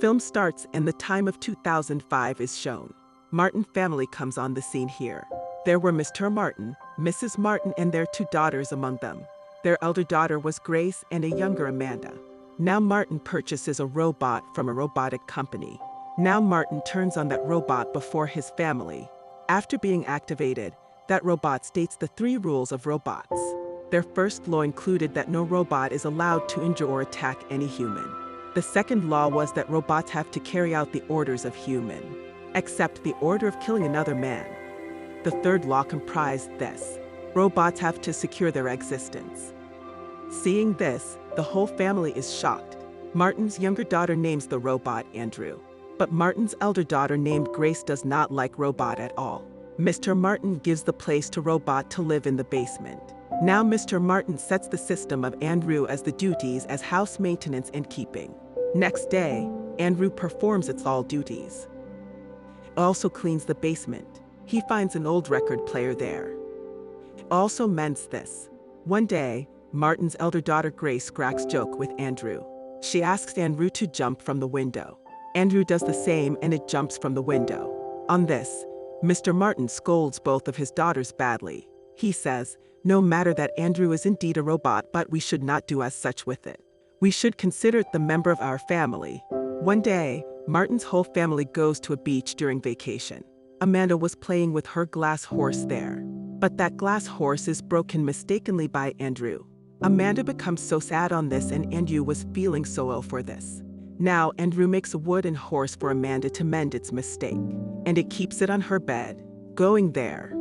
Film starts and the time of 2005 is shown. Martin family comes on the scene here. There were Mr. Martin, Mrs. Martin and their 2 daughters among them. Their elder daughter was Grace and a younger Amanda. Now Martin purchases a robot from a robotic company. Now Martin turns on that robot before his family. After being activated, that robot states the 3 rules of robots. Their first law included that no robot is allowed to injure or attack any human. The second law was that robots have to carry out the orders of human, except the order of killing another man. The third law comprised this: robots have to secure their existence. Seeing this, the whole family is shocked. Martin's younger daughter names the robot Andrew. But Martin's elder daughter named Grace does not like robot at all. Mr. Martin gives the place to robot to live in the basement. Now Mr. Martin sets the system of Andrew as the duties as house maintenance and keeping. Next day, Andrew performs its all duties. Also cleans the basement. He finds an old record player there. Also mends this. One day, Martin's elder daughter Grace cracks joke with Andrew. She asks Andrew to jump from the window. Andrew does the same and it jumps from the window. On this, Mr. Martin scolds both of his daughters badly. He says, no matter that Andrew is indeed a robot, but we should not do as such with it. We should consider it the member of our family. One day, Martin's whole family goes to a beach during vacation. Amanda was playing with her glass horse there. But that glass horse is broken mistakenly by Andrew. Amanda becomes so sad on this and Andrew was feeling so ill for this. Now Andrew makes a wooden horse for Amanda to mend its mistake, and it keeps it on her bed, going there.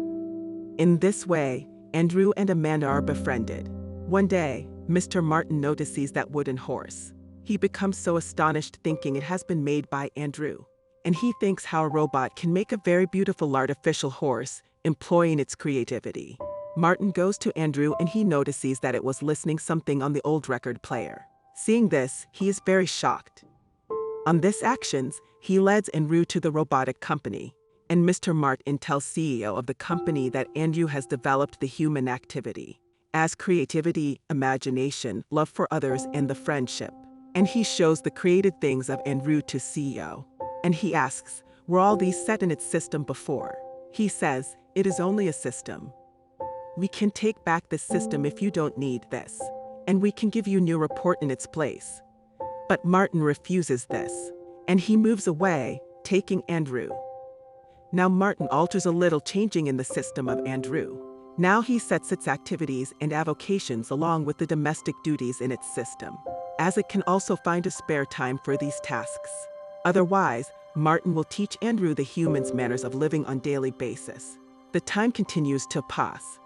In this way, Andrew and Amanda are befriended. One day, Mr. Martin notices that wooden horse. He becomes so astonished thinking it has been made by Andrew. And he thinks how a robot can make a very beautiful artificial horse, employing its creativity. Martin goes to Andrew and he notices that it was listening something on the old record player. Seeing this, he is very shocked. On this actions, he leads Andrew to the robotic company. And Mr. Martin tells CEO of the company that Andrew has developed the human activity as creativity, imagination, love for others, and the friendship. And he shows the created things of Andrew to CEO. And he asks, were all these set in its system before? He says, it is only a system. We can take back this system if you don't need this. And we can give you a new report in its place. But Martin refuses this. And he moves away, taking Andrew. Now Martin alters a little, changing in the system of Andrew. Now he sets its activities and avocations along with the domestic duties in its system, as it can also find a spare time for these tasks. Otherwise, Martin will teach Andrew the human's manners of living on daily basis. The time continues to pass,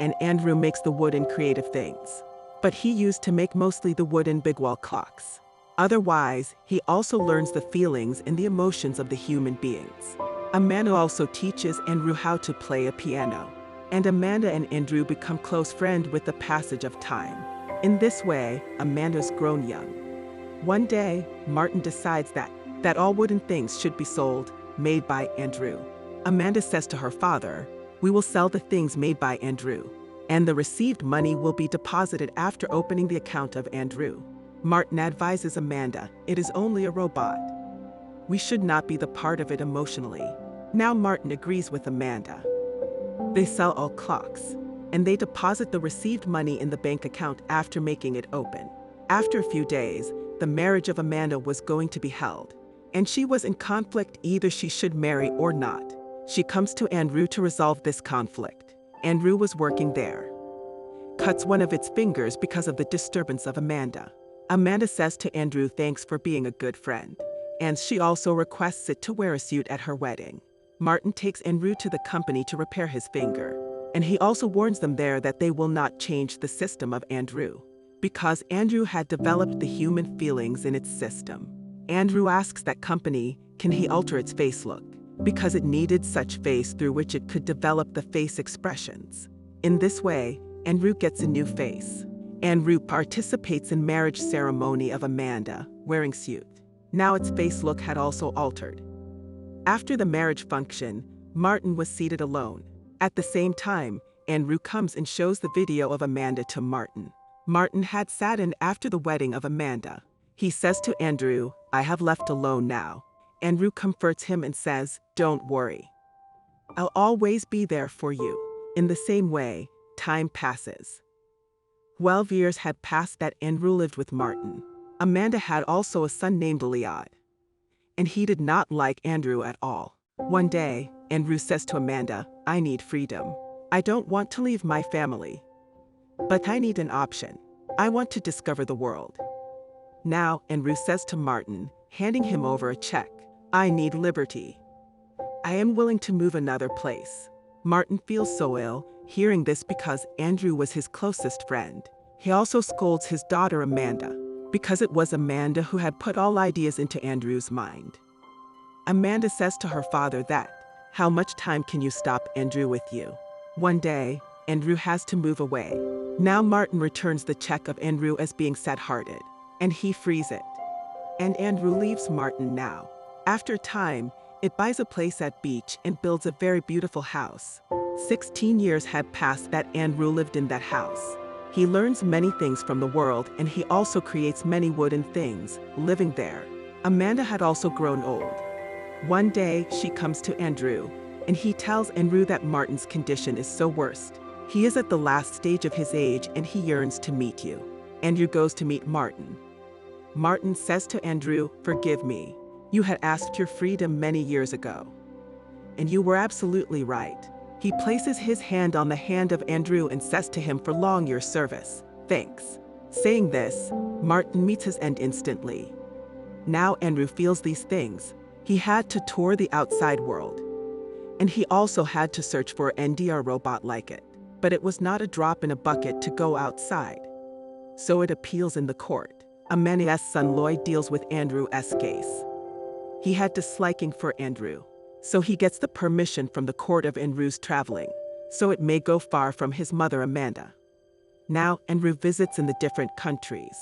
and Andrew makes the wooden creative things, but he used to make mostly the wooden big wall clocks. Otherwise, he also learns the feelings and the emotions of the human beings. Amanda also teaches Andrew how to play a piano, and Amanda and Andrew become close friends with the passage of time. In this way, Amanda's grown young. One day, Martin decides that all wooden things should be sold, made by Andrew. Amanda says to her father, we will sell the things made by Andrew, and the received money will be deposited after opening the account of Andrew. Martin advises Amanda, it is only a robot. We should not be the part of it emotionally. Now Martin agrees with Amanda. They sell all clocks, and they deposit the received money in the bank account after making it open. After a few days, the marriage of Amanda was going to be held, and she was in conflict either she should marry or not. She comes to Andrew to resolve this conflict. Andrew was working there. Cuts one of its fingers because of the disturbance of Amanda. Amanda says to Andrew thanks for being a good friend, and she also requests it to wear a suit at her wedding. Martin takes Andrew to the company to repair his finger, and he also warns them there that they will not change the system of Andrew, because Andrew had developed the human feelings in its system. Andrew asks that company, can he alter its face look, because it needed such face through which it could develop the face expressions. In this way, Andrew gets a new face. Andrew participates in marriage ceremony of Amanda, wearing suit. Now its face look had also altered. After the marriage function, Martin was seated alone. At the same time, Andrew comes and shows the video of Amanda to Martin. Martin had saddened after the wedding of Amanda. He says to Andrew, I have left alone now. Andrew comforts him and says, "Don't worry. I'll always be there for you." In the same way, time passes. 12 years had passed that Andrew lived with Martin. Amanda had also a son named Eliad. And he did not like Andrew at all. One day, Andrew says to Amanda, "I need freedom. I don't want to leave my family. But I need an option. I want to discover the world." Now, Andrew says to Martin, handing him over a check, "I need liberty. I am willing to move another place." Martin feels so ill, hearing this because Andrew was his closest friend. He also scolds his daughter Amanda, because it was Amanda who had put all ideas into Andrew's mind. Amanda says to her father that, "How much time can you stop Andrew with you?" One day, Andrew has to move away. Now Martin returns the check of Andrew as being sad-hearted, and he frees it. And Andrew leaves Martin now. After time, it buys a place at beach and builds a very beautiful house. 16 years had passed that Andrew lived in that house. He learns many things from the world, and he also creates many wooden things, living there. Amanda had also grown old. One day, she comes to Andrew, and he tells Andrew that Martin's condition is so worst. He is at the last stage of his age and he yearns to meet you. Andrew goes to meet Martin. Martin says to Andrew, "Forgive me. You had asked your freedom many years ago. And you were absolutely right." He places his hand on the hand of Andrew and says to him, "For long your service. Thanks." Saying this, Martin meets his end instantly. Now Andrew feels these things. He had to tour the outside world. And he also had to search for an NDR robot like it. But it was not a drop in a bucket to go outside. So it appeals in the court. Amanda's son Lloyd deals with Andrew's case. He had disliking for Andrew. So he gets the permission from the court of Andrew's traveling, so it may go far from his mother Amanda. Now Andrew visits in the different countries,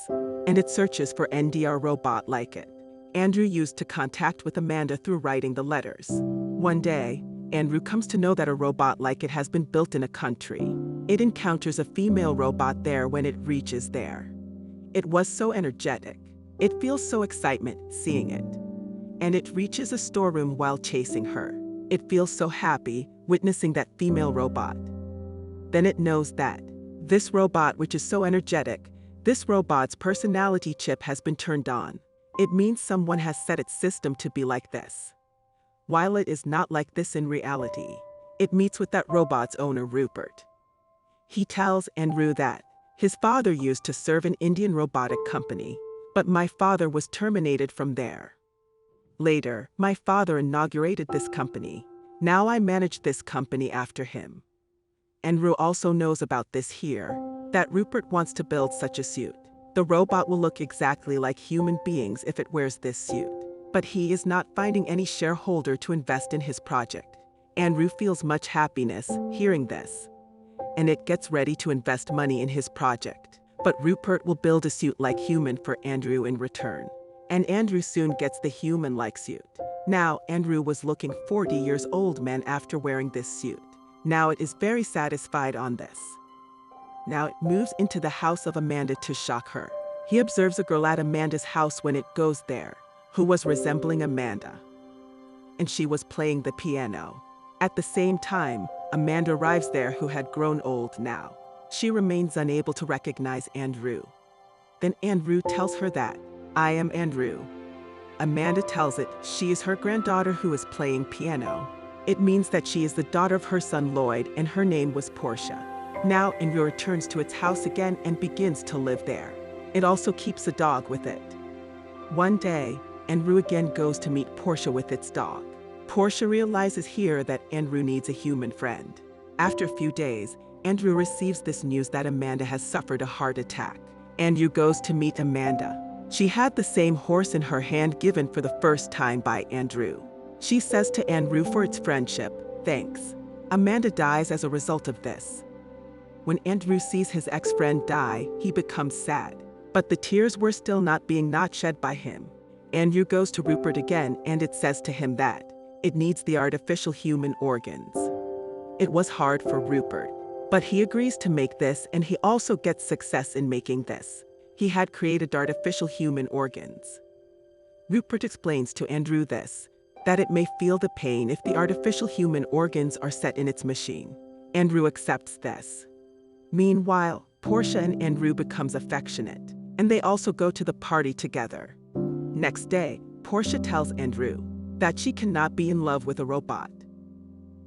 and it searches for NDR robot like it. Andrew used to contact with Amanda through writing the letters. One day, Andrew comes to know that a robot like it has been built in a country. It encounters a female robot there when it reaches there. It was so energetic. It feels so excitement seeing it. And it reaches a storeroom while chasing her. It feels so happy witnessing that female robot. Then it knows that this robot, which is so energetic, this robot's personality chip has been turned on. It means someone has set its system to be like this. While it is not like this in reality, it meets with that robot's owner, Rupert. He tells Andrew that his father used to serve an Indian robotic company, but my father was terminated from there. Later, my father inaugurated this company. Now I manage this company after him. Andrew also knows about this here, that Rupert wants to build such a suit. The robot will look exactly like human beings if it wears this suit. But he is not finding any shareholder to invest in his project. Andrew feels much happiness hearing this. And it gets ready to invest money in his project. But Rupert will build a suit like human for Andrew in return. And Andrew soon gets the human-like suit. Now Andrew was looking 40 years old man after wearing this suit. Now it is very satisfied on this. Now it moves into the house of Amanda to shock her. He observes a girl at Amanda's house when it goes there, who was resembling Amanda. And she was playing the piano. At the same time, Amanda arrives there who had grown old now. She remains unable to recognize Andrew. Then Andrew tells her that, "I am Andrew." Amanda tells it she is her granddaughter who is playing piano. It means that she is the daughter of her son Lloyd and her name was Portia. Now Andrew returns to its house again and begins to live there. It also keeps a dog with it. One day, Andrew again goes to meet Portia with its dog. Portia realizes here that Andrew needs a human friend. After a few days, Andrew receives this news that Amanda has suffered a heart attack. Andrew goes to meet Amanda. She had the same horse in her hand given for the first time by Andrew. She says to Andrew for its friendship, "Thanks." Amanda dies as a result of this. When Andrew sees his ex-friend die, he becomes sad. But the tears were still not being shed by him. Andrew goes to Rupert again and it says to him that it needs the artificial human organs. It was hard for Rupert, but he agrees to make this and he also gets success in making this. He had created artificial human organs. Rupert explains to Andrew that it may feel the pain if the artificial human organs are set in its machine. Andrew accepts this. Meanwhile, Portia and Andrew becomes affectionate, and they also go to the party together. Next day, Portia tells Andrew that she cannot be in love with a robot.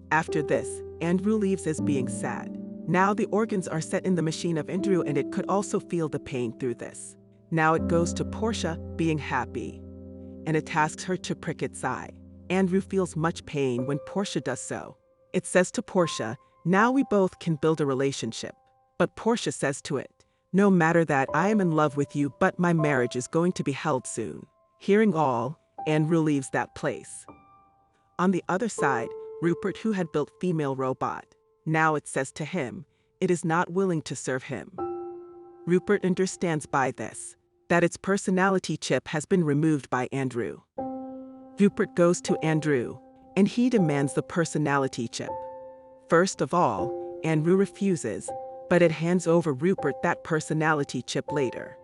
After this, Andrew leaves as being sad. Now the organs are set in the machine of Andrew, and it could also feel the pain through this. Now it goes to Portia being happy, and it asks her to prick its eye. Andrew feels much pain when Portia does so. It says to Portia, "Now we both can build a relationship." But Portia says to it, "No matter that, I am in love with you, but my marriage is going to be held soon." Hearing all, Andrew leaves that place. On the other side, Rupert, who had built female robot, now it says to him, it is not willing to serve him. Rupert understands by this that its personality chip has been removed by Andrew. Rupert goes to Andrew, and he demands the personality chip. First of all, Andrew refuses, but it hands over Rupert that personality chip later.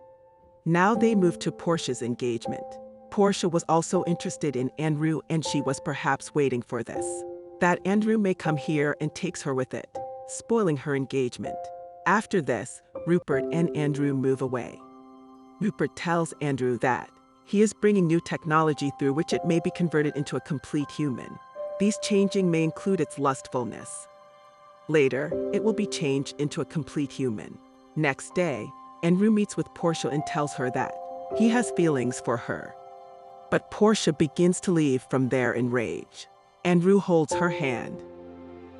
Now they move to Portia's engagement. Portia was also interested in Andrew, and she was perhaps waiting for this, that Andrew may come here and takes her with it, spoiling her engagement. After this, Rupert and Andrew move away. Rupert tells Andrew that he is bringing new technology through which it may be converted into a complete human. These changing may include its lustfulness. Later, it will be changed into a complete human. Next day, Andrew meets with Portia and tells her that he has feelings for her. But Portia begins to leave from there in rage. Andrew holds her hand.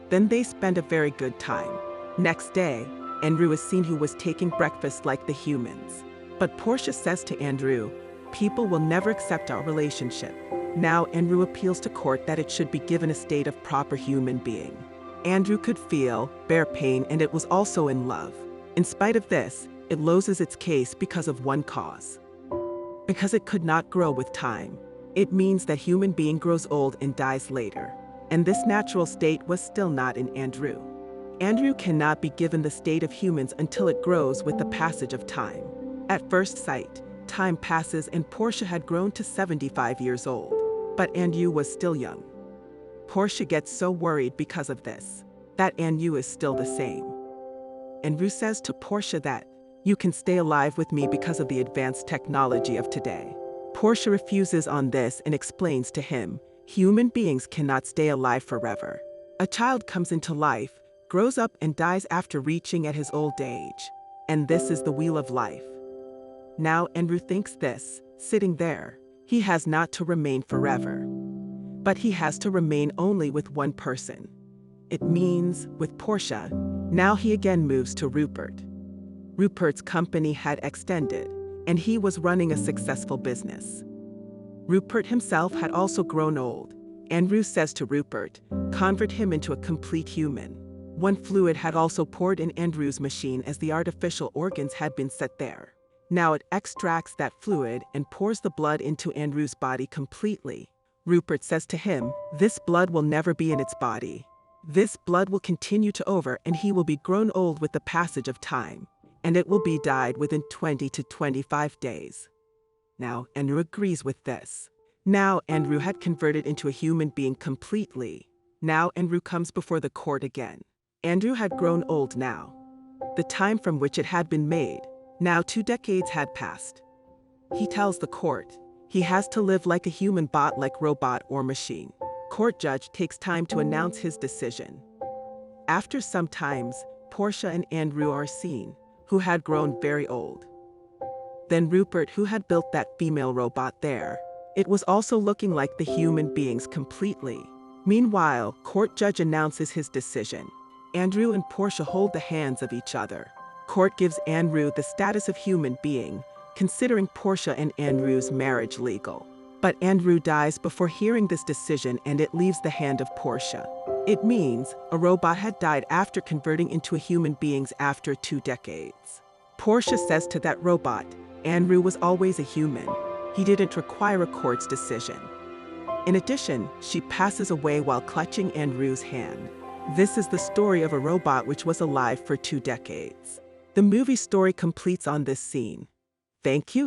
Then they spend a very good time. Next day, Andrew is seen who was taking breakfast like the humans. But Portia says to Andrew, "People will never accept our relationship." Now Andrew appeals to court that it should be given a state of proper human being. Andrew could feel, bear pain, and it was also in love. In spite of this, it loses its case because of one cause. Because it could not grow with time. It means that human being grows old and dies later. And this natural state was still not in Andrew. Andrew cannot be given the state of humans until it grows with the passage of time. At first sight, time passes and Portia had grown to 75 years old. But Andrew was still young. Portia gets so worried because of this, that Andrew is still the same. Andrew says to Portia that, "You can stay alive with me because of the advanced technology of today." Portia refuses on this and explains to him, human beings cannot stay alive forever. A child comes into life, grows up and dies after reaching at his old age. And this is the wheel of life. Now Andrew thinks this, sitting there, he has not to remain forever. But he has to remain only with one person. It means, with Portia, now he again moves to Rupert. Rupert's company had extended, and he was running a successful business. Rupert himself had also grown old. Andrew says to Rupert, convert him into a complete human. One fluid had also poured in Andrew's machine as the artificial organs had been set there. Now it extracts that fluid and pours the blood into Andrew's body completely. Rupert says to him, this blood will never be in its body. This blood will continue to over and he will be grown old with the passage of time. And it will be died within 20 to 25 days. Now Andrew agrees with this. Now Andrew had converted into a human being completely. Now Andrew comes before the court again. Andrew had grown old now. The time from which it had been made. Now 2 decades had passed. He tells the court, he has to live like a human bot, like robot or machine. Court judge takes time to announce his decision. After some times, Portia and Andrew are seen, who had grown very old. Then Rupert, who had built that female robot there, it was also looking like the human beings completely. Meanwhile, court judge announces his decision. Andrew and Portia hold the hands of each other. Court gives Andrew the status of human being, considering Portia and Andrew's marriage legal. But Andrew dies before hearing this decision and it leaves the hand of Portia. It means a robot had died after converting into a human being after 2 decades. Portia says to that robot, Andrew was always a human. He didn't require a court's decision. In addition, she passes away while clutching Andrew's hand. This is the story of a robot which was alive for 2 decades. The movie story completes on this scene. Thank you.